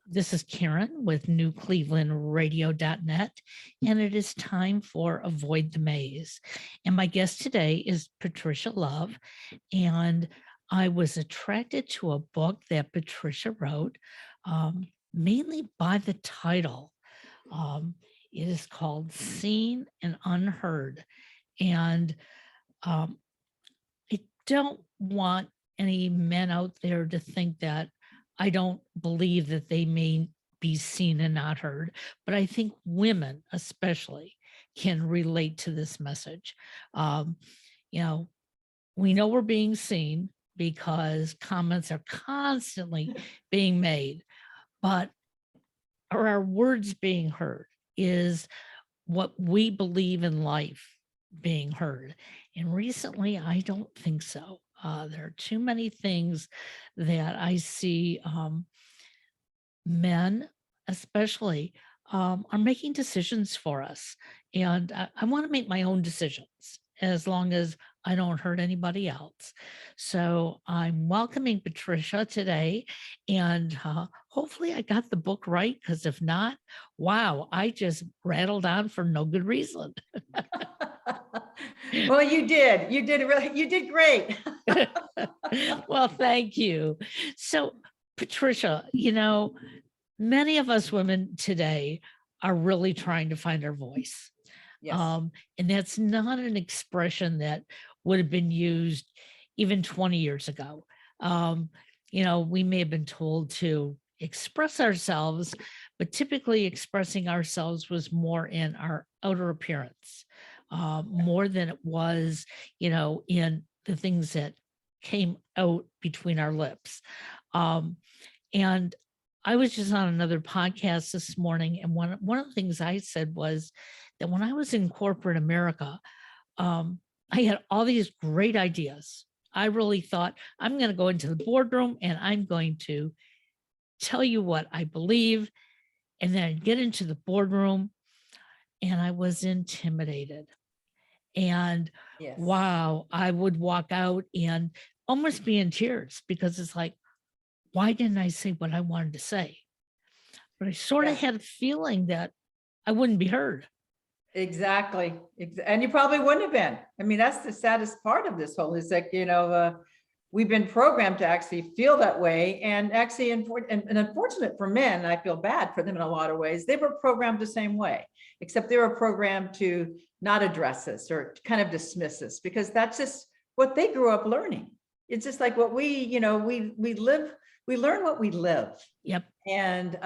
This is Karen with NewClevelandRadio.net, and it is time for Avoid the Maze. And my guest today is Patricia Love, and I was attracted to a book that Patricia wrote, mainly by the title. It is called Seen and Unheard. And I don't want any men out there to think that I don't believe that they may be seen and not heard, but I think women especially can relate to this message. You know, we know we're being seen because comments are constantly being made, but are our words being heard? Is what we believe in life being heard? And recently, I don't think so. There are too many things that I see men, especially, are making decisions for us. And I want to make my own decisions as long as I don't hurt anybody else. So I'm welcoming Patricia today, and hopefully I got the book right, because if not, wow, I just rattled on for no good reason. Well, you did. You did great. Well, thank you. So, Patricia, many of us women today are really trying to find our voice. Yes. And that's not an expression that would have been used even 20 years ago. We may have been told to express ourselves, but typically expressing ourselves was more in our outer appearance, more than it was, in the things that came out between our lips. And I was just on another podcast this morning, and one of the things I said was that when I was in corporate America, I had all these great ideas. I really thought, I'm going to go into the boardroom and I'm going to tell you what I believe. And then I'd get into the boardroom and I was intimidated. And Yes. wow, I would walk out and almost be in tears, because it's like, why didn't I say what I wanted to say? But I sort of had a feeling that I wouldn't be heard. Exactly. And you probably wouldn't have been. I mean, that's the saddest part of this whole is that, we've been programmed to actually feel that way. And actually, and unfortunate for men, I feel bad for them in a lot of ways. They were programmed the same way, except they were programmed to not address us or kind of dismiss us, because that's just what they grew up learning. It's just like what we learn what we live. Yep. And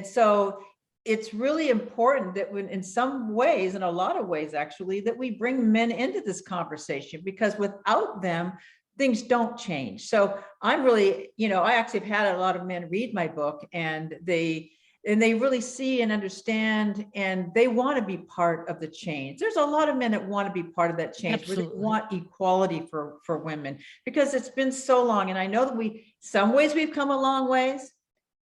so it's really important that when, in some ways, in a lot of ways, actually, that we bring men into this conversation, because without them, things don't change. So I'm really, I actually have had a lot of men read my book, and they really see and understand, and they want to be part of the change. There's a lot of men that want to be part of that change. Absolutely. Where they want equality for women, because it's been so long. And I know that some ways we've come a long ways,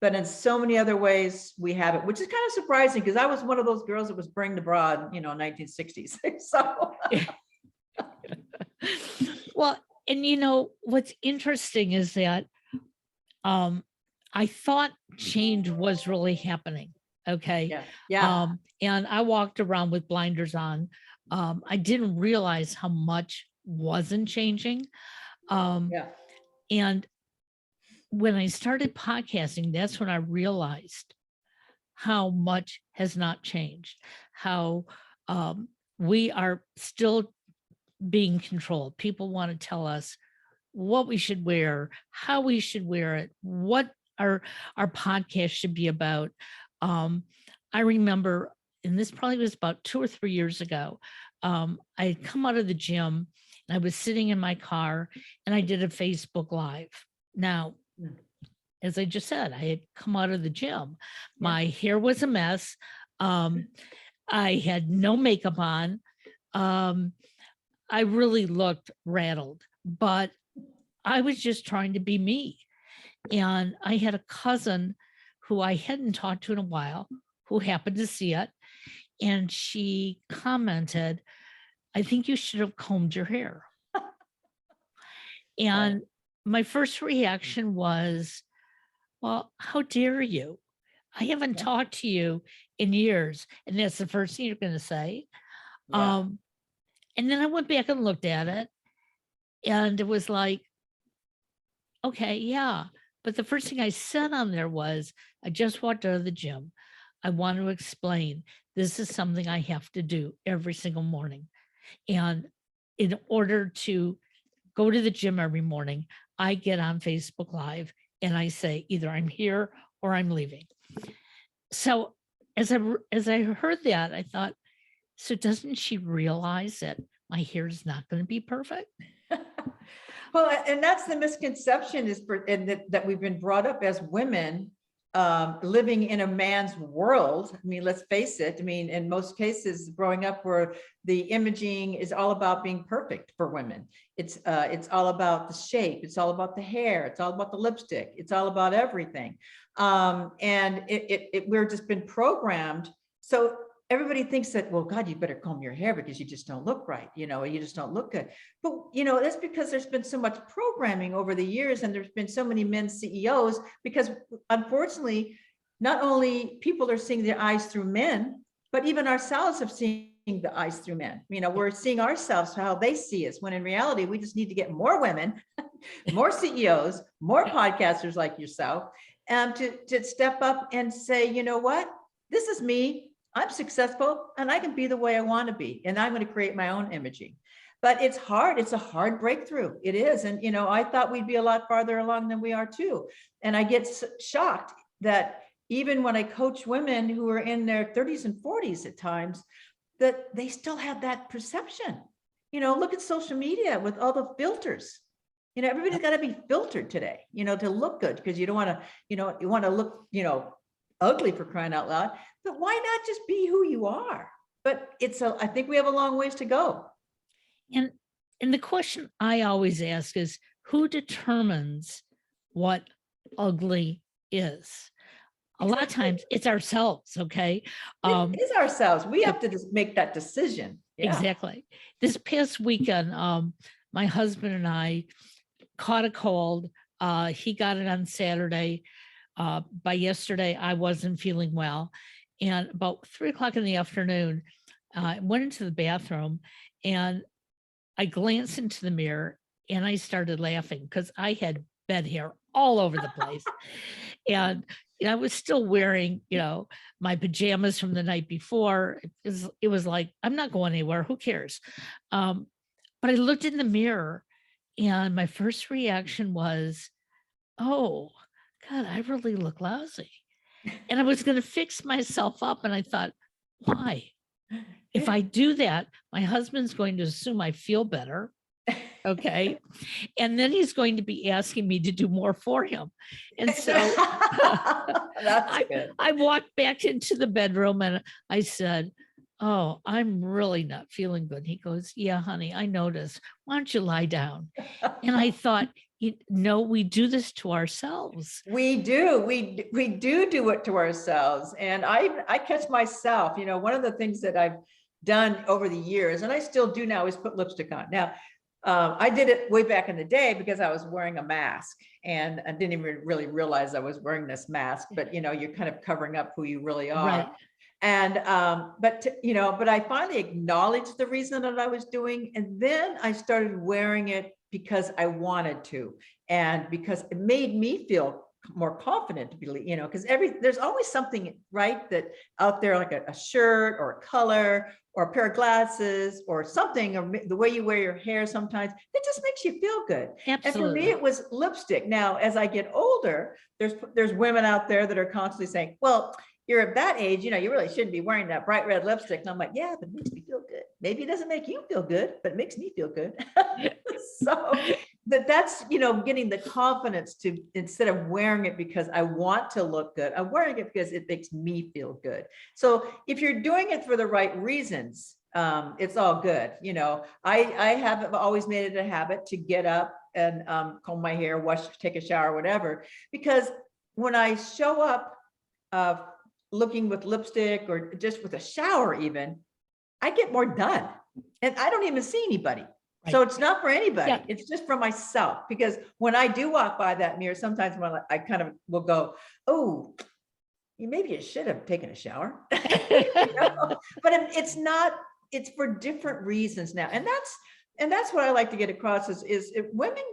but in so many other ways we haven't, which is kind of surprising, because I was one of those girls that was bringed abroad, 1960s. So. Well, and what's interesting is that I thought change was really happening. Okay. Yeah. And I walked around with blinders on. I didn't realize how much wasn't changing. And when I started podcasting, that's when I realized how much has not changed, how we are still being controlled. People want to tell us what we should wear, how we should wear it, what our podcast should be about. I remember, and this probably was about 2 or 3 years ago, I had come out of the gym and I was sitting in my car and I did a Facebook Live. Now, as I just said, I had come out of the gym. My hair was a mess. I had no makeup on. I really looked rattled, but I was just trying to be me. And I had a cousin who I hadn't talked to in a while, who happened to see it. And she commented, I think you should have combed your hair. And my first reaction was, well, how dare you? I haven't Yeah. talked to you in years. And that's the first thing you're going to say. Yeah. Um, and then I went back and looked at it, and it was like, okay, yeah. But the first thing I said on there was, I just walked out of the gym. I want to explain this is something I have to do every single morning. And in order to go to the gym every morning, I get on Facebook Live and I say either I'm here or I'm leaving. So as I heard that, I thought, so doesn't she realize that my hair is not going to be perfect? Well, and that's the misconception is and that we've been brought up as women, living in a man's world. I mean, let's face it. I mean, in most cases, growing up where the imaging is all about being perfect for women. It's all about the shape. It's all about the hair. It's all about the lipstick. It's all about everything. And we're just been programmed. So everybody thinks that, well, God, you better comb your hair because you just don't look right. You just don't look good. But, that's because there's been so much programming over the years, and there's been so many men CEOs, because unfortunately, not only people are seeing their eyes through men, but even ourselves have seen the eyes through men. We're seeing ourselves how they see us, when in reality, we just need to get more women, more CEOs, more podcasters like yourself, to step up and say, you know what, this is me. I'm successful and I can be the way I want to be. And I'm going to create my own imaging. But it's hard. It's a hard breakthrough. It is. And, I thought we'd be a lot farther along than we are too. And I get shocked that even when I coach women who are in their 30s and 40s at times, that they still have that perception. Look at social media with all the filters. Everybody's got to be filtered today, to look good, because you don't want to, you want to look, ugly, for crying out loud. But why not just be who you are? But I think we have a long ways to go. And the question I always ask is, who determines what ugly is? A lot of times it's ourselves, okay? It is ourselves. We have to just make that decision. Yeah. Exactly. This past weekend, my husband and I caught a cold. He got it on Saturday. By yesterday, I wasn't feeling well. And about 3 o'clock in the afternoon, I went into the bathroom and I glanced into the mirror and I started laughing because I had bed hair all over the place. And I was still wearing, my pajamas from the night before. It was like, I'm not going anywhere. Who cares? But I looked in the mirror and my first reaction was, oh, God, I really look lousy. And I was going to fix myself up. And I thought, why? If I do that, my husband's going to assume I feel better. Okay. And then he's going to be asking me to do more for him. And so I walked back into the bedroom and I said, oh, I'm really not feeling good. He goes, yeah, honey, I noticed. Why don't you lie down? And I thought, no, we do this to ourselves. We do. We do it to ourselves. And I catch myself, one of the things that I've done over the years, and I still do now, is put lipstick on. Now, I did it way back in the day because I was wearing a mask and I didn't even really realize I was wearing this mask, but you're kind of covering up who you really are. Right. And, but I finally acknowledged the reason that I was doing. And then I started wearing it because I wanted to, and because it made me feel more confident to believe, because there's always something, right, that out there, like a shirt or a color or a pair of glasses or something, or the way you wear your hair sometimes, it just makes you feel good. Absolutely. And for me, it was lipstick. Now, as I get older, there's women out there that are constantly saying, well, you're at that age, you really shouldn't be wearing that bright red lipstick. And I'm like, yeah, but it makes me feel good. Maybe it doesn't make you feel good, but it makes me feel good. So that's, getting the confidence to, instead of wearing it because I want to look good, I'm wearing it because it makes me feel good. So if you're doing it for the right reasons, it's all good. I have always made it a habit to get up and comb my hair, take a shower, whatever, because when I show up looking with lipstick or just with a shower even, I get more done and I don't even see anybody. So Right. it's not for anybody. Yeah. It's just for myself. Because when I do walk by that mirror, sometimes when I kind of will go, oh, maybe you should have taken a shower. You know? But it's not, it's for different reasons now. And that's what I like to get across is if women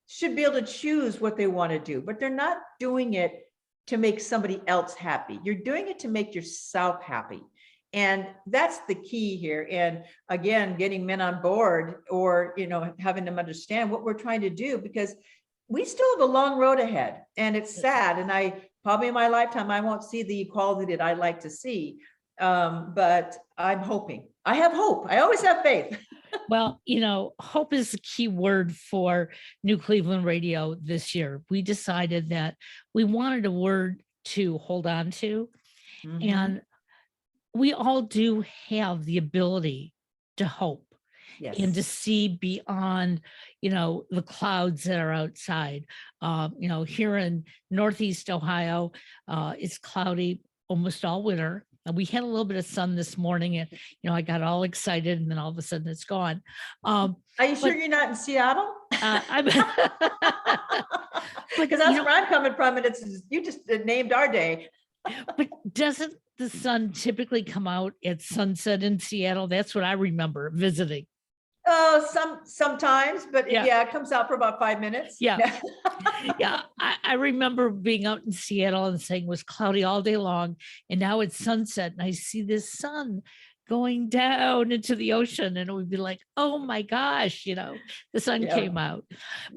should be able to choose what they want to do, but they're not doing it to make somebody else happy. You're doing it to make yourself happy. And that's the key here. And again, getting men on board, or, having them understand what we're trying to do, because we still have a long road ahead, and it's sad. And I probably in my lifetime, I won't see the equality that I'd like to see. But I'm hoping. I have hope. I always have faith. Well, hope is the key word for New Cleveland Radio this year. We decided that we wanted a word to hold on to, Mhm. and we all do have the ability to hope and to Yes. see beyond, the clouds that are outside. Here in Northeast Ohio, it's cloudy almost all winter. And we had a little bit of sun this morning, and I got all excited, and then all of a sudden it's gone. Are you sure But you're not in Seattle? I'm, Because that's where I'm coming from, and you just named our day. but doesn't the sun typically come out at sunset in Seattle? That's what I remember visiting. Oh, sometimes, but Yeah. yeah, it comes out for about 5 minutes. Yeah. Yeah, I remember being out in Seattle and saying it was cloudy all day long, and now it's sunset, and I see this sun going down into the ocean, and it would be like, oh my gosh, the sun Yeah. came out.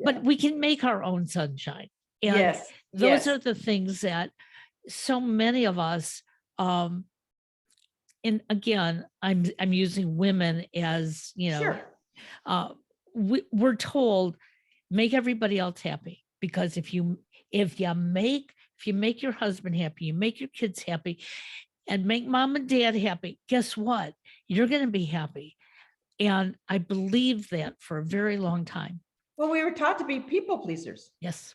But we can make our own sunshine. And Yes. those Yes. are the things that so many of us, and again, I'm using women as, Sure. we're told make everybody else happy, because if you make your husband happy, you make your kids happy, and make mom and dad happy, guess what? You're going to be happy. And I believe that for a very long time. Well, we were taught to be people pleasers, Yes.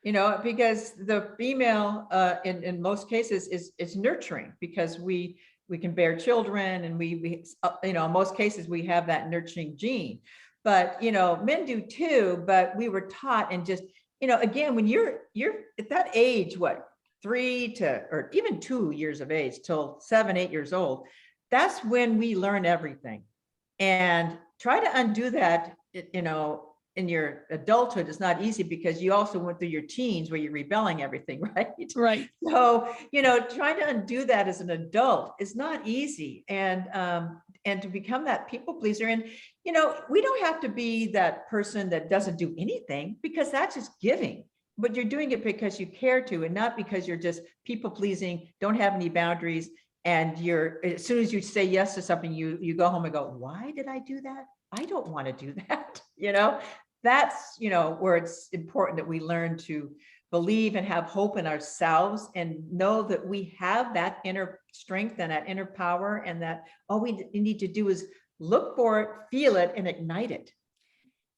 because the female, in most cases is nurturing, because we can bear children, and we in most cases we have that nurturing gene. But men do too. But we were taught, and just again, when you're at that age, what, 3 to, or even 2 years of age till 7, 8 years old, that's when we learn everything. And try to undo that, in your adulthood is not easy, because you also went through your teens where you're rebelling everything, right? Right. So, trying to undo that as an adult is not easy. And to become that people pleaser. And, we don't have to be that person that doesn't do anything, because that's just giving. But you're doing it because you care to, and not because you're just people pleasing, don't have any boundaries. And as soon as you say yes to something, you go home and go, why did I do that? I don't want to do that. That's, where it's important that we learn to believe and have hope in ourselves, and know that we have that inner strength and that inner power, and that all we need to do is look for it, feel it, and ignite it.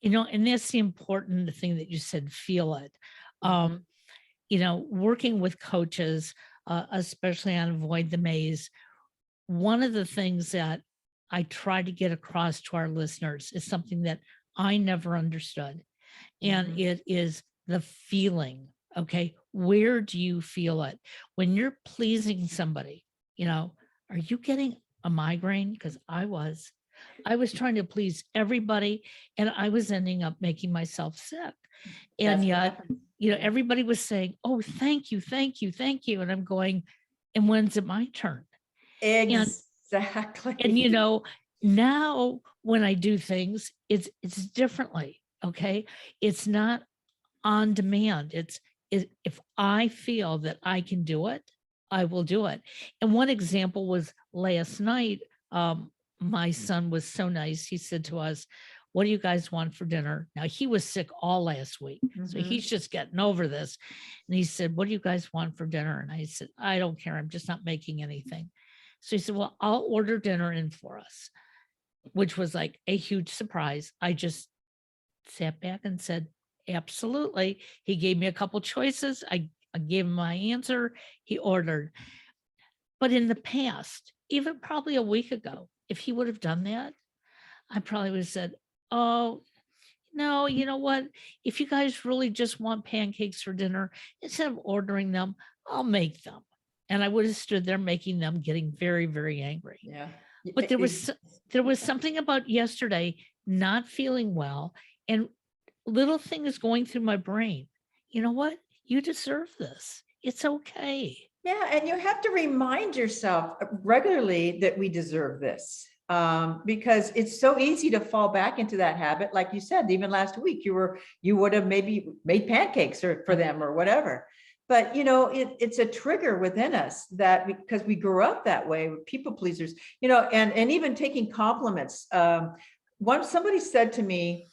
And that's the important thing that you said, feel it. Working with coaches, especially on Avoid the Maze, one of the things that I try to get across to our listeners is something that I never understood. And it is the feeling. Okay. Where do you feel it? When you're pleasing somebody, are you getting a migraine? Because I was trying to please everybody, and I was ending up making myself sick. And That's what yet, happens. everybody was saying, oh, thank you, thank you, thank you. And I'm going, and when's it my turn? Exactly. And now when I do things, it's differently. Okay. It's not on demand. If I feel that I can do it, I will do it. And one example was last night. My son was so nice. He said to us, what do you guys want for dinner? Now, he was sick all last week, so he's just getting over this. And he said, what do you guys want for dinner? And I said, I don't care. I'm just not making anything. So he said, well, I'll order dinner in for us, which was like a huge surprise. I just sat back and said, absolutely. He gave me a couple choices. I gave him my answer. He ordered. But in the past, even probably a week ago, if he would have done that, I probably would have said, Oh, no, you know what? If you guys really just want pancakes for dinner, instead of ordering them, I'll make them. And I would have stood there making them, getting very, very angry. Yeah. But there was something about yesterday not feeling well and little things going through my brain. You know what? You deserve this. It's okay. Yeah, and you have to remind yourself regularly that we deserve this. Because it's so easy to fall back into that habit. Like you said, even last week, you would have maybe made pancakes for them or whatever. But it's a trigger within us that because we grew up that way with people pleasers, and even taking compliments. Somebody said to me,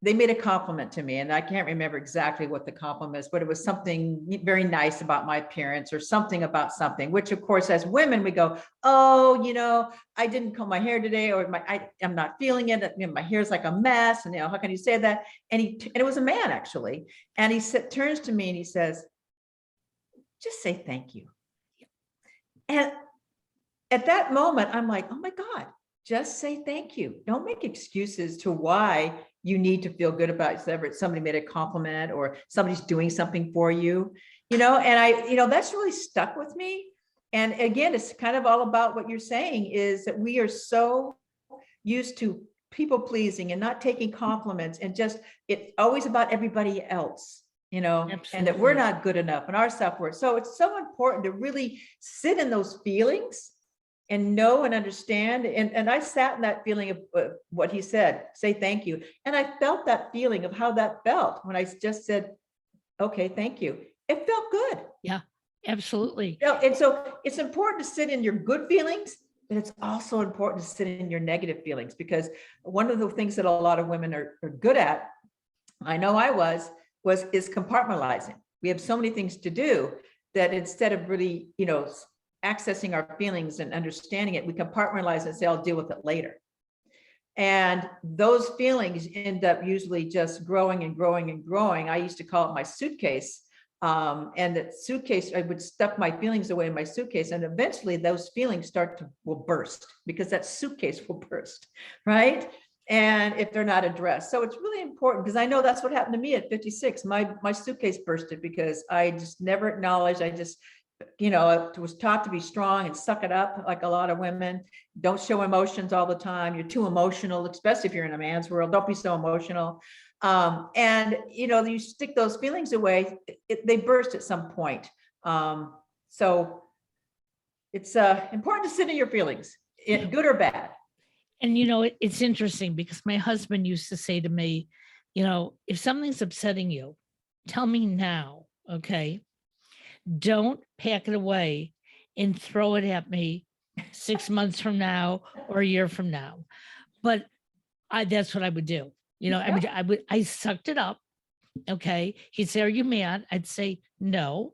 they made a compliment to me, and I can't remember exactly what the compliment is, but it was something very nice about my appearance or something about something, which of course, as women, we go, oh, I didn't comb my hair today, or I'm not feeling it. My hair's like a mess. And how can you say that? And it was a man actually. And he turns to me and he says, just say thank you. And at that moment, I'm like, oh my God, just say thank you. Don't make excuses to why you need to feel good about yourself. Somebody made a compliment or somebody's doing something for you, and that's really stuck with me. And again, it's kind of all about what you're saying is that we are so used to people pleasing and not taking compliments and just, it's always about everybody else, and that we're Absolutely. not good enough and our self-worth. So it's so important to really sit in those feelings and know and understand. And I sat in that feeling of what he said, say thank you. And I felt that feeling of how that felt when I just said, okay, thank you. It felt good. Yeah, absolutely. And so it's important to sit in your good feelings, but it's also important to sit in your negative feelings, because one of the things that a lot of women are good at, I know I is compartmentalizing. We have so many things to do that instead of really, accessing our feelings and understanding it, we compartmentalize and say, I'll deal with it later. And those feelings end up usually just growing and growing and growing. I used to call it my suitcase. And that suitcase, I would stuff my feelings away in my suitcase. And eventually those feelings will burst, because that suitcase will burst, right? And if they're not addressed. So it's really important, because I know that's what happened to me at 56. My suitcase bursted because I just never acknowledged. I just, it was taught to be strong and suck it up, like a lot of women. Don't show emotions all the time. You're too emotional, especially if you're in a man's world. Don't be so emotional. And you stick those feelings away, they burst at some point. So it's important to sit in your feelings, good or bad. And it's interesting because my husband used to say to me, if something's upsetting you, tell me now, okay? Don't pack it away and throw it at me 6 months from now or a year from now. But that's what I would do. I sucked it up. Okay. He'd say, are you mad? I'd say, no.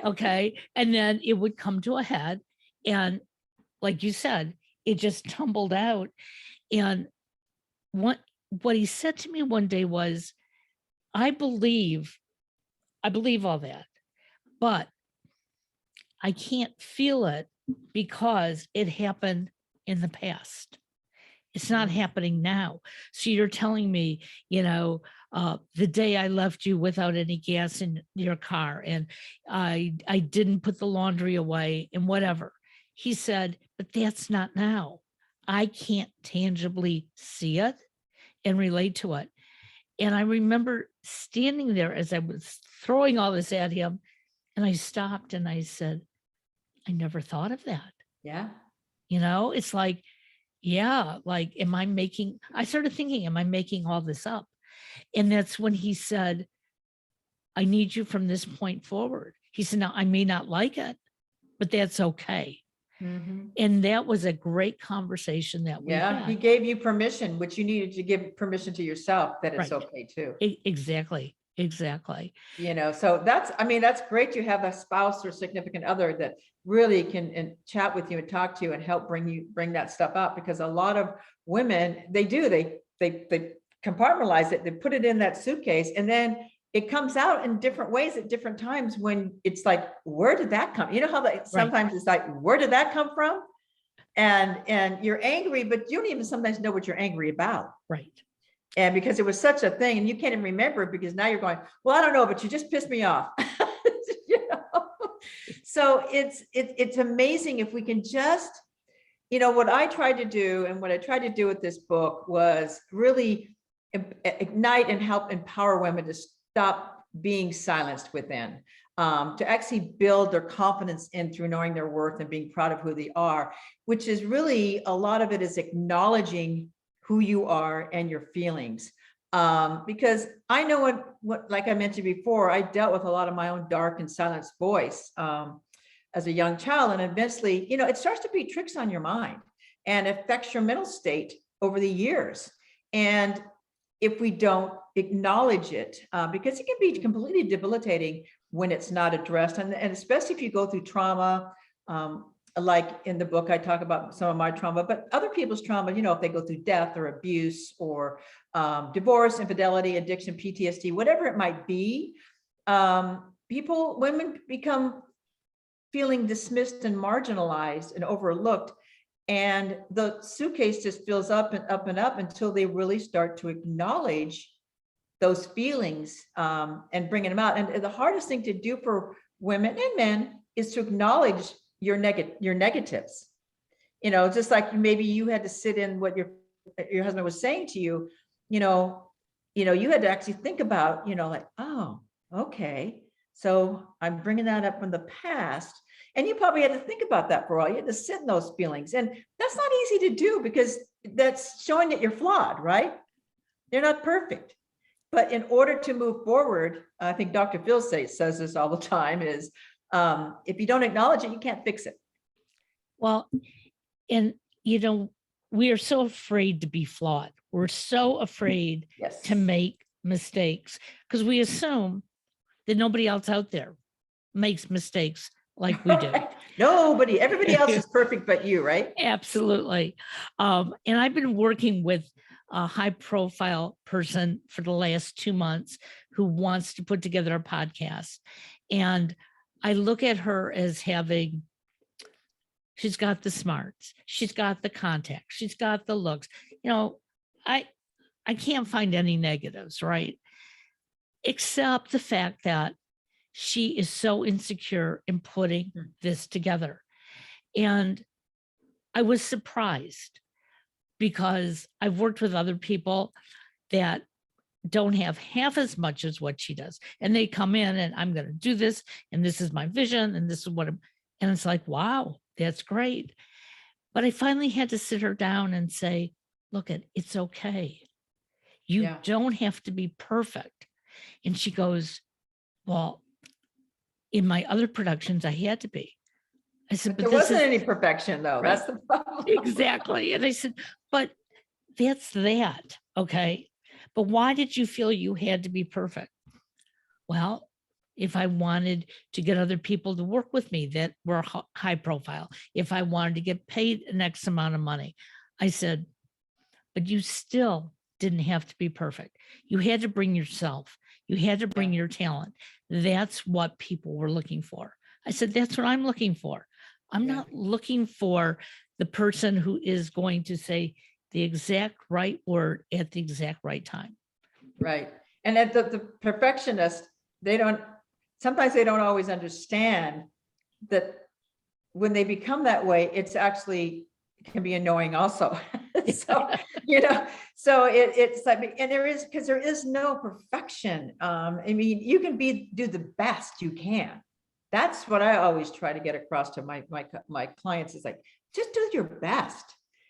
Okay. And then it would come to a head. And like you said, it just tumbled out. And what he said to me one day was, I believe all that, but I can't feel it because it happened in the past. It's not happening now. So you're telling me, the day I left you without any gas in your car, and I didn't put the laundry away and whatever. He said, but that's not now. I can't tangibly see it and relate to it. And I remember standing there as I was throwing all this at him, and I stopped and I said, I never thought of that. Yeah. It's like, yeah, like, I started thinking, am I making all this up? And that's when he said, I need you from this point forward. He said, now I may not like it, but that's okay. Mm-hmm. And that was a great conversation that we had. He gave you permission, which you needed to give permission to yourself that it's Right. okay too. Exactly. So that's great. You have a spouse or significant other that really can chat with you and talk to you and help bring that stuff up, because a lot of women, they compartmentalize it, they put it in that suitcase, and then it comes out in different ways at different times when it's like, where did that come? You know how sometimes it's like, where did that come from? And you're angry, but you don't even sometimes know what you're angry about. Right. And because it was such a thing, and you can't even remember it because now you're going, well, I don't know, but you just pissed me off. You know? So it's amazing if we can just, what I tried to do and what I tried to do with this book was really ignite and help empower women to stop being silenced within, to actually build their confidence in through knowing their worth and being proud of who they are, which is really, a lot of it is acknowledging who you are and your feelings. Because I know what, like I mentioned before, I dealt with a lot of my own dark and silenced voice as a young child. And eventually, it starts to be tricks on your mind and affects your mental state over the years. And if we don't acknowledge it, because it can be completely debilitating when it's not addressed. And especially if you go through trauma, like in the book, I talk about some of my trauma, but other people's trauma, if they go through death or abuse or divorce, infidelity, addiction, PTSD, whatever it might be, women become feeling dismissed and marginalized and overlooked. And the suitcase just fills up and up and up until they really start to acknowledge those feelings and bringing them out. And the hardest thing to do for women and men is to acknowledge your negatives. Just like maybe you had to sit in what your husband was saying to you, you had to actually think about, like, oh, okay, so I'm bringing that up from the past. And you probably had to think about that for a while. You had to sit in those feelings. And that's not easy to do because that's showing that you're flawed, right? They're not perfect. But in order to move forward, I think Dr. Phil says this all the time, is if you don't acknowledge it, you can't fix it. Well, and we are so afraid to be flawed. We're so afraid Yes. to make mistakes because we assume that nobody else out there makes mistakes like we do. Everybody else is perfect but you, right? Absolutely. And I've been working with a high profile person for the last 2 months who wants to put together a podcast. And I look at her as she's got the smarts, she's got the contacts, she's got the looks. I can't find any negatives, right? Except the fact that she is so insecure in putting this together. And I was surprised because I've worked with other people that don't have half as much as what she does. And they come in and I'm going to do this. And this is my vision. And this is and it's like, wow, that's great. But I finally had to sit her down and say, look, it's okay. You don't have to be perfect. And she goes, well, in my other productions, I had to be. I said, but there wasn't any perfection though. Right? That's the problem. Exactly. And I said, but that's that. Okay. But why did you feel you had to be perfect? Well, if I wanted to get other people to work with me that were high profile, if I wanted to get paid an X amount of money, I said, but you still didn't have to be perfect. You had to bring yourself. You had to bring your talent. That's what people were looking for. I said, that's what I'm looking for. I'm not looking for the person who is going to say the exact right word at the exact right time. Right. And at the perfectionist, sometimes they don't always understand that when they become that way, it can be annoying also. So, it's like, and there is no perfection. I mean, you can do the best you can. That's what I always try to get across to my clients, is like, just do your best.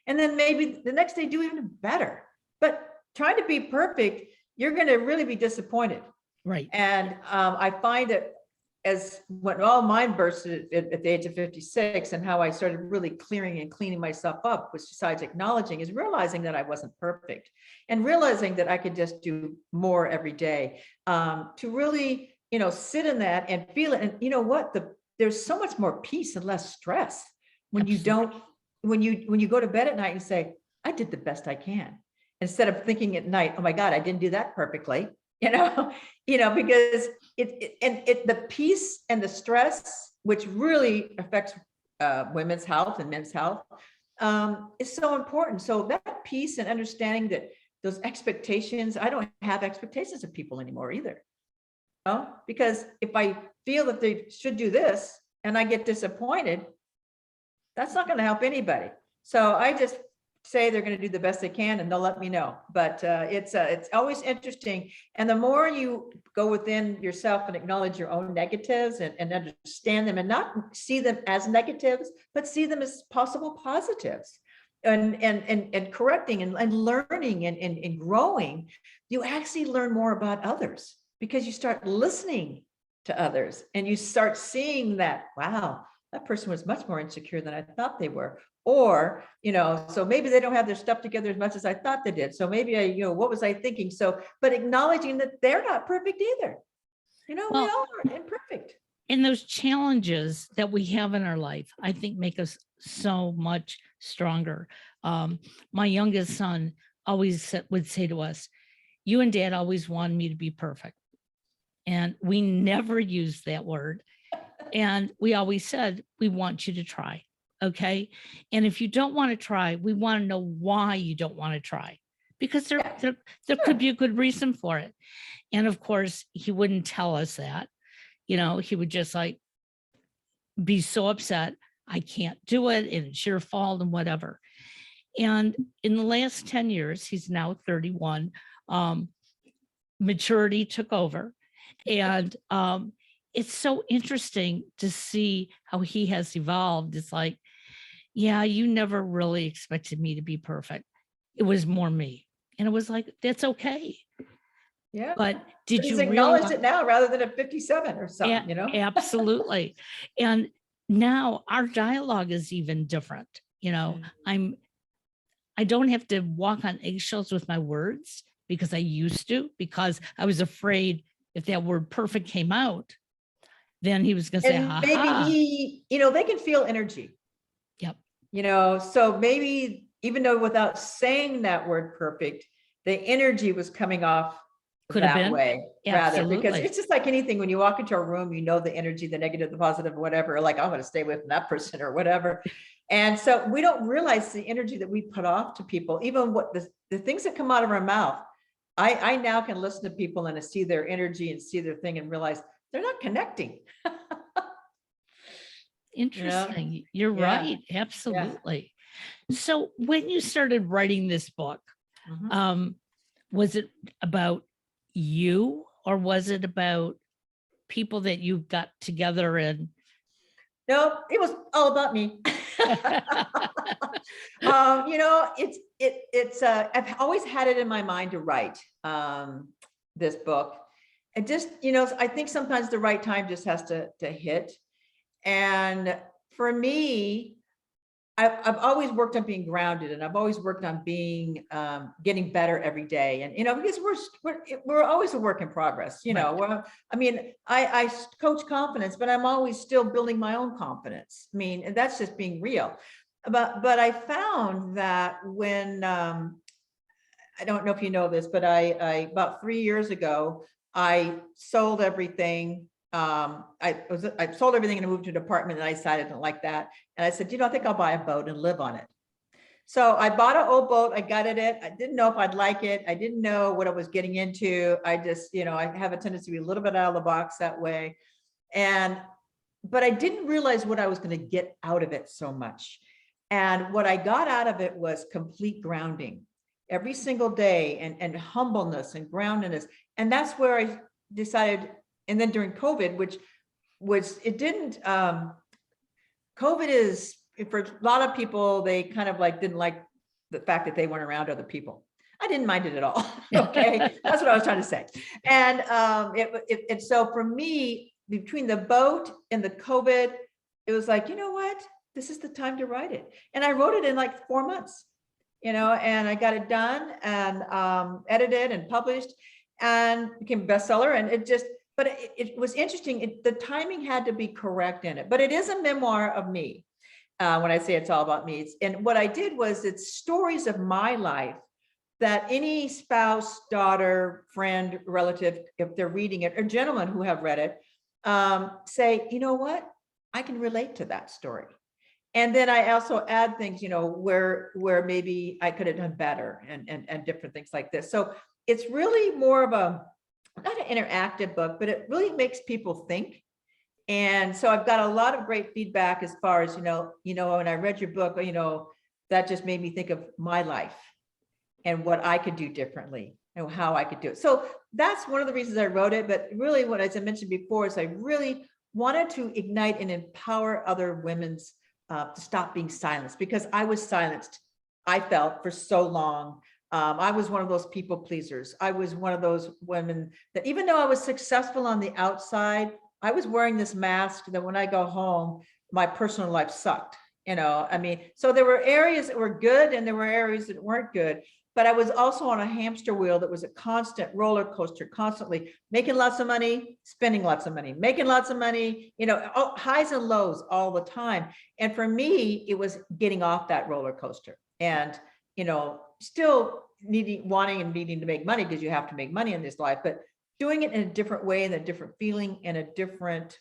And then maybe the next day do even better. But trying to be perfect, you're going to really be disappointed. Right. And I find that when all mine bursted at the age of 56, and how I started really clearing and cleaning myself up, which besides acknowledging is realizing that I wasn't perfect and realizing that I could just do more every day, to really, sit in that and feel it. And you know what, there's so much more peace and less stress when Absolutely. when you go to bed at night and say, I did the best I can, instead of thinking at night, oh my God, I didn't do that perfectly. Because the peace and the stress, which really affects women's health and men's health, is so important. So that peace and understanding that those expectations. I don't have expectations of people anymore either. You know? Because if I feel that they should do this and I get disappointed, that's not going to help anybody. So I just say they're going to do the best they can and they'll let me know. But it's always interesting. And the more you go within yourself and acknowledge your own negatives and understand them and not see them as negatives, but see them as possible positives and correcting and learning and growing, you actually learn more about others because you start listening to others and you start seeing that, wow, that person was much more insecure than I thought they were. Or, you know, so maybe they don't have their stuff together as much as I thought they did. So maybe you know, what was I thinking? So, but acknowledging that they're not perfect either. You know, we all aren't imperfect. And those challenges that we have in our life, I think make us so much stronger. My youngest son always would say to us, you and dad always wanted me to be perfect. And we never used that word. And we always said, we want you to try. Okay. And if you don't want to try, we want to know why you don't want to try, because there could be a good reason for it. And of course, he wouldn't tell us that, you know, he would just like be so upset. I can't do it. And it's your fault and whatever. And in the last 10 years, he's now 31, maturity took over. And it's so interesting to see how he has evolved. It's like, yeah, you never really expected me to be perfect. It was more me. And it was like, that's okay. Yeah. But did He's you acknowledged it now rather than at 57 or something, you know? Absolutely. And now our dialogue is even different. You know, I don't have to walk on eggshells with my words because I used to, because I was afraid if that word perfect came out, then he was going to say, ha maybe ha. he, you know, they can feel energy. Yep. You know, so maybe even though without saying that word perfect, the energy was coming off Could have that been. way Absolutely. rather, because it's just like anything. When you walk into a room, you know, the energy, the negative, the positive, whatever, like I'm going to stay away from that person or whatever. And so we don't realize the energy that we put off to people, even what the things that come out of our mouth. I now can listen to people and see their energy and see their thing and realize they're not connecting. Interesting. You're Yeah. right. Absolutely. Yeah. So when you started writing this book, was it about you or was it about people that you got together and? No, it was all about me. You know, it's I've always had it in my mind to write this book. And just, you know, I think sometimes the right time just has to hit. And for me, I've always worked on being grounded, and I've always worked on being getting better every day. And you know, because we're always a work in progress. You know, well, I mean, I coach confidence, but I'm always still building my own confidence. I mean, and that's just being real. But I found that when I don't know if you know this, but I about 3 years ago, I sold everything. I sold everything and I moved to an apartment, and I decided I didn't like that. And I said, you know, I think I'll buy a boat and live on it. So I bought an old boat. I gutted it. I didn't know if I'd like it. I didn't know what I was getting into. I just, you know, I have a tendency to be a little bit out of the box that way. But I didn't realize what I was going to get out of it so much. And what I got out of it was complete grounding every single day, and humbleness and groundedness. And that's where I decided. And then during COVID, which was, it didn't, COVID is, for a lot of people, they kind of like didn't like the fact that they weren't around other people. I didn't mind it at all. Okay. That's what I was trying to say. And so for me, between the boat and the COVID, it was like, you know what, this is the time to write it. And I wrote it in like 4 months, you know, and I got it done and edited and published and became a bestseller. And it just, but it was interesting. The timing had to be correct in it, but it is a memoir of me. When I say it's all about me, and what I did was, it's stories of my life that any spouse, daughter, friend, relative, if they're reading it, or gentlemen who have read it, say, you know what, I can relate to that story. And then I also add things, where maybe I could have done better and different things like this. So it's really more of not an interactive book, but it really makes people think. And so I've got a lot of great feedback as far as, when I read your book, that just made me think of my life and what I could do differently and how I could do it. So that's one of the reasons I wrote it. But really, what, as I mentioned before, is I really wanted to ignite and empower other women's to stop being silenced, because I was silenced, I felt, for so long. I was one of those people pleasers. I was one of those women that, even though I was successful on the outside, I was wearing this mask that when I go home, my personal life sucked. So there were areas that were good and there were areas that weren't good. But I was also on a hamster wheel that was a constant roller coaster, constantly making lots of money, spending lots of money, making lots of money, highs and lows all the time. And for me, it was getting off that roller coaster and, still wanting and needing to make money, because you have to make money in this life, but doing it in a different way and a different feeling and a different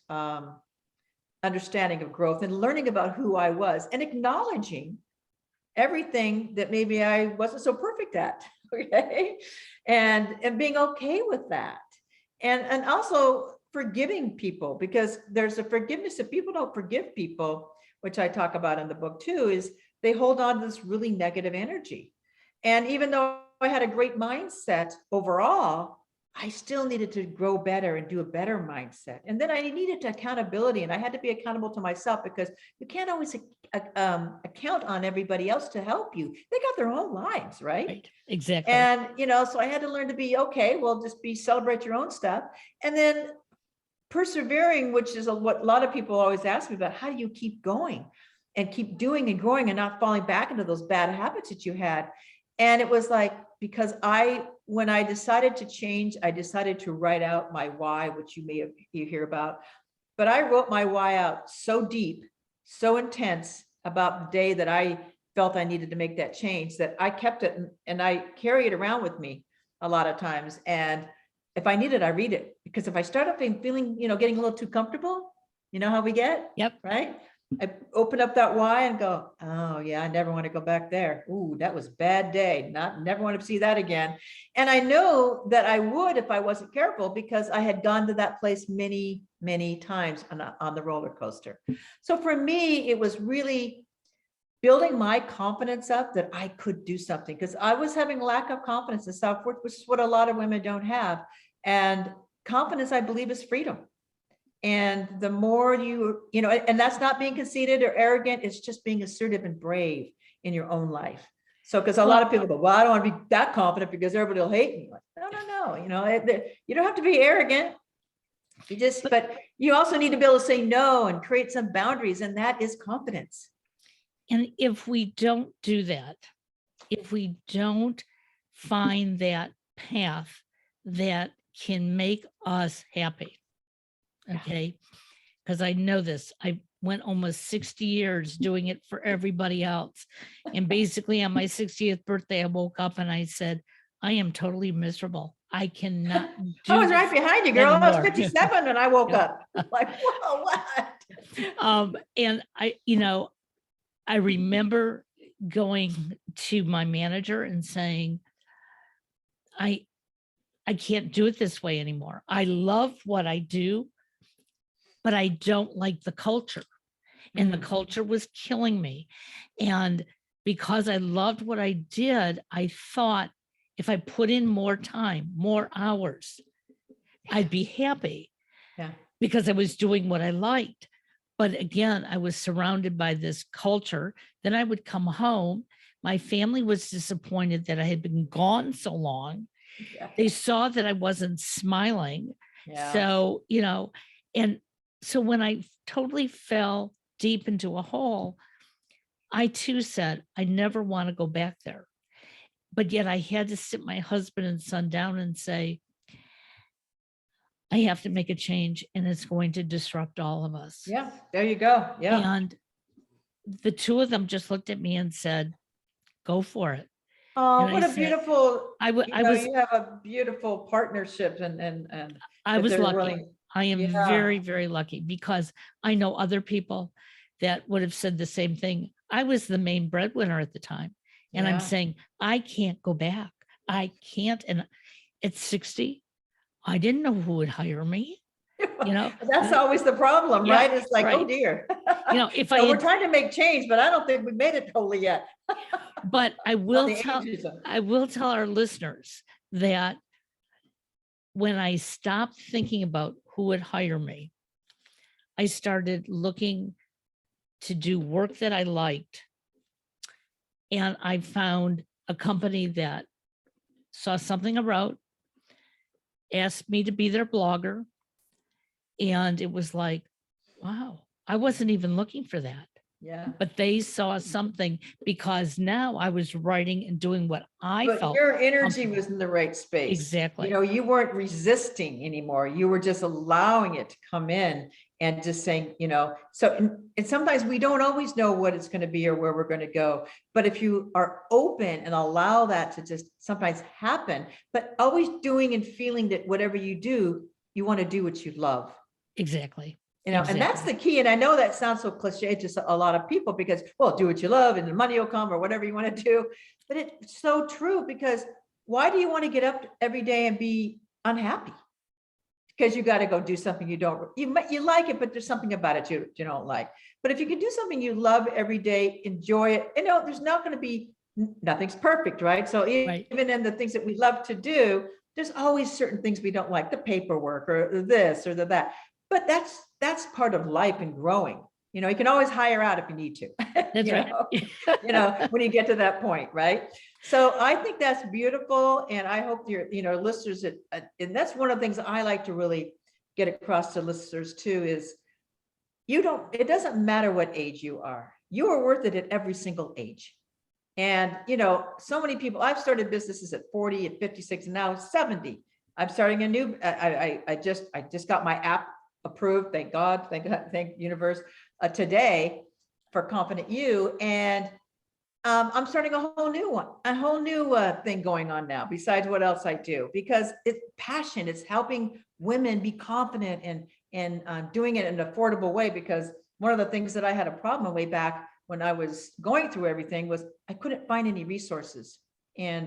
understanding of growth, and learning about who I was and acknowledging everything that maybe I wasn't so perfect at, okay? And being okay with that. And also forgiving people, because there's a forgiveness. If people don't forgive people, which I talk about in the book too, is they hold on to this really negative energy. And even though I had a great mindset overall, I still needed to grow better and do a better mindset. And then I needed accountability, and I had to be accountable to myself, because you can't always account on everybody else to help you. They got their own lives, right? Right. Exactly. And, so I had to learn to be, okay, well, just celebrate your own stuff. And then persevering, which is what a lot of people always ask me about. How do you keep going and keep doing and growing and not falling back into those bad habits that you had? And it was like, because when I decided to change, I decided to write out my why, which you hear about, but I wrote my why out so deep, so intense about the day that I felt I needed to make that change, that I kept it and I carry it around with me a lot of times. And if I need it, I read it, because if I start up and feeling, getting a little too comfortable, you know how we get? Yep. Right? I open up that why and go, oh yeah, I never want to go back there. Ooh, that was a bad day. Never want to see that again. And I know that I would if I wasn't careful, because I had gone to that place many, many times on the roller coaster. So for me, it was really building my confidence up that I could do something, because I was having lack of confidence in self-worth, which is what a lot of women don't have. And confidence, I believe, is freedom. And the more and that's not being conceited or arrogant, it's just being assertive and brave in your own life. So, because a lot of people go, well, I don't want to be that confident because everybody will hate me. Like, no, you don't have to be arrogant. But you also need to be able to say no and create some boundaries, and that is confidence. And if we don't do that, if we don't find that path that can make us happy, okay, because I know this, I went almost 60 years doing it for everybody else. And basically on my 60th birthday, I woke up and I said, I am totally miserable. I cannot do I was right behind you, girl. I was anymore. 57 when I woke up. Like, whoa, what? And I remember going to my manager and saying, I can't do it this way anymore. I love what I do, but I don't like the culture. And the culture was killing me. And because I loved what I did, I thought if I put in more time, more hours, I'd be happy. Yeah. Because I was doing what I liked. But again, I was surrounded by this culture. Then I would come home. My family was disappointed that I had been gone so long. Yeah. They saw that I wasn't smiling. Yeah. So, and so when I totally fell deep into a hole, I too said, I never want to go back there. But yet I had to sit my husband and son down and say, I have to make a change, and it's going to disrupt all of us. Yeah, there you go. Yeah. And the two of them just looked at me and said, go for it. Oh, And what I a said, beautiful, you have a beautiful partnership and I was they're lucky. willing. I am Yeah. very, very lucky, because I know other people that would have said the same thing. I was the main breadwinner at the time. And I'm Yeah. saying, I can't go back. I can't. And at 60, I didn't know who would hire me. You know, That's always the problem, yeah, right? It's like, oh right. dear. You know, if I So we're had, trying to make change, but I don't think we made it totally yet. but I Well, will the tell, age is I will tell our listeners that when I stopped thinking about who would hire me, I started looking to do work that I liked. And I found a company that saw something I wrote, asked me to be their blogger. And it was like, wow, I wasn't even looking for that. Yeah. But they saw something because now I was writing and doing what I But felt. your energy comfortable. was in the right space. Exactly. You know, you weren't resisting anymore. You were just allowing it to come in and just saying, you know, so, and sometimes we don't always know what it's going to be or where we're going to go. But if you are open and allow that to just sometimes happen, but always doing and feeling that whatever you do, you want to do what you love. Exactly. You know, and that's the key. And I know that sounds so cliche to a lot of people because, well, do what you love and the money will come or whatever you want to do. But it's so true, because why do you want to get up every day and be unhappy? Because you got to go do something you don't, you like it, but there's something about it you don't like. But if you can do something you love every day, enjoy it, you know, there's not going to be, nothing's perfect, right? So even in the things that we love to do, there's always certain things we don't like, the paperwork or this or that. But that's part of life and growing. You know, you can always hire out if you need to. That's right. You know, when you get to that point, right? So I think that's beautiful, and I hope your, you know, listeners, and that's one of the things I like to really get across to listeners too, is it doesn't matter what age you are worth it at every single age. And, you know, so many people, I've started businesses at 40, at 56, and now 70. I'm starting a new, I just got my app approved. Thank God, thank universe, today for Confident You. And I'm starting a whole new thing going on now, besides what else I do, because it's passion. It's helping women be confident and doing it in an affordable way. Because one of the things that I had a problem way back when I was going through everything was I couldn't find any resources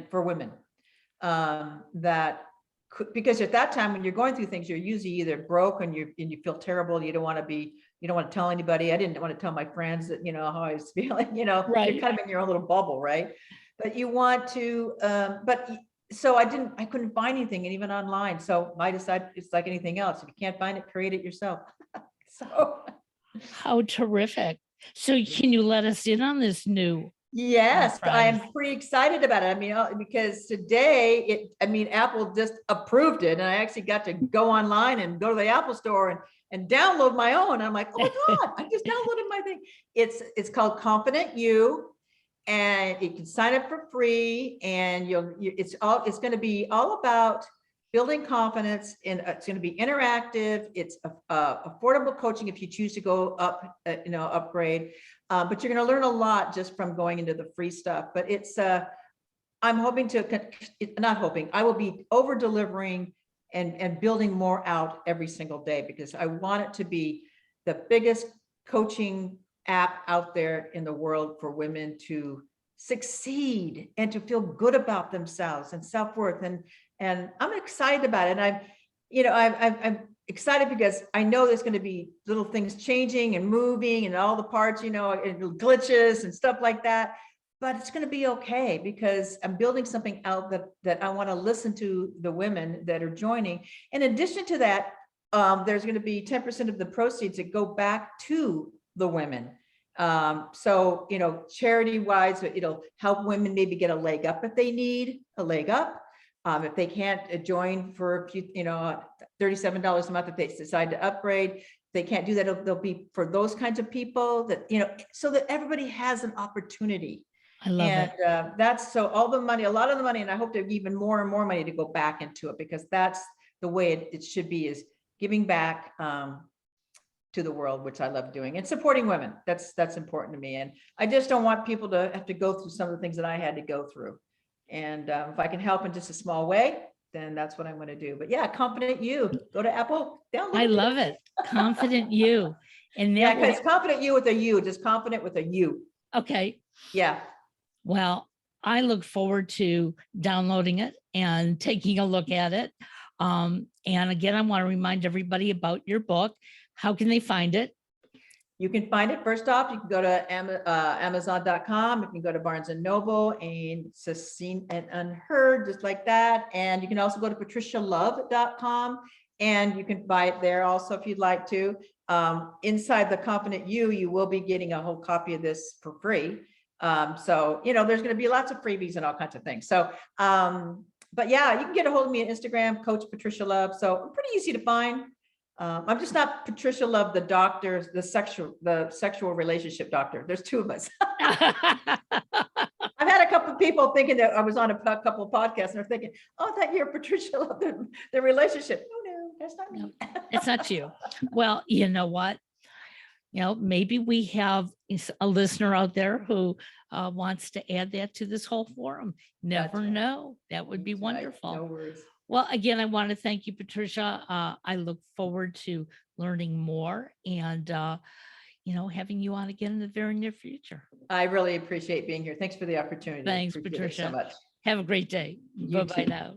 for women because at that time when you're going through things, you're usually either broke and you feel terrible. You don't want to tell anybody. I didn't want to tell my friends that, you know, how I was feeling, you know, Right. You're kind of in your own little bubble, right? But you want to, so I couldn't find anything, and even online. So I decided it's like anything else. If you can't find it, create it yourself. So how terrific. So can you let us in on this new? Yes, I'm pretty excited about it. I mean, because today Apple just approved it, and I actually got to go online and go to the Apple store and download my own. I'm like, oh my God, I just downloaded my thing. It's called Confident You, and you can sign up for free, and it's going to be all about building confidence, and it's going to be interactive. It's affordable coaching if you choose to go up, upgrade. But you're going to learn a lot just from going into the free stuff. But I'm hoping I will be over delivering and building more out every single day, because I want it to be the biggest coaching app out there in the world for women to succeed and to feel good about themselves and self-worth. And I'm excited about it. And I'm excited because I know there's going to be little things changing and moving and all the parts, and glitches and stuff like that. But it's going to be okay, because I'm building something out that I want to listen to the women that are joining. In addition to that, there's going to be 10% of the proceeds that go back to the women. So, charity wise, it'll help women maybe get a leg up if they need a leg up. If they can't join for a few, $37 a month, if they decide to upgrade, they can't do that. They'll be for those kinds of people that, so that everybody has an opportunity. I love it. That's so all the money, a lot of the money, and I hope to have even more and more money to go back into it, because that's the way it should be, is giving back to the world, which I love doing, and supporting women. That's important to me. And I just don't want people to have to go through some of the things that I had to go through. And if I can help in just a small way, then that's what I'm going to do. But yeah, Confident You, go to Apple, download it. I love it. Confident You. And Yeah, now, because confident you with a U, just confident with a U. okay, Yeah. well, I look forward to downloading it and taking a look at it. And again, I want to remind everybody about your book. How can they find it? You can find it first off. You can go to Amazon.com. You can go to Barnes and Noble, and it's just seen and unheard, just like that. And you can also go to patricialove.com and you can buy it there also if you'd like to. Inside the Confident You will be getting a whole copy of this for free. So, you know, there's going to be lots of freebies and all kinds of things. So, but yeah, you can get a hold of me on Instagram, Coach Patricia Love. So I'm pretty easy to find. I'm just not Patricia Love, the doctor, the sexual relationship doctor. There's two of us. I've had a couple of people thinking that I was on a couple of podcasts and they're thinking, oh, I thought you're Patricia Love, the relationship. No, that's not me. No, it's not you. Well, you know what? You know, maybe we have a listener out there who wants to add that to this whole forum. Never right. know. That would be That's right. wonderful. No worries. Well, again, I want to thank you, Patricia. I look forward to learning more and, you know, having you on again in the very near future. I really appreciate being here. Thanks for the opportunity. Thanks, Appreciate it Patricia. so much. Have a great day. You Bye-bye too. now.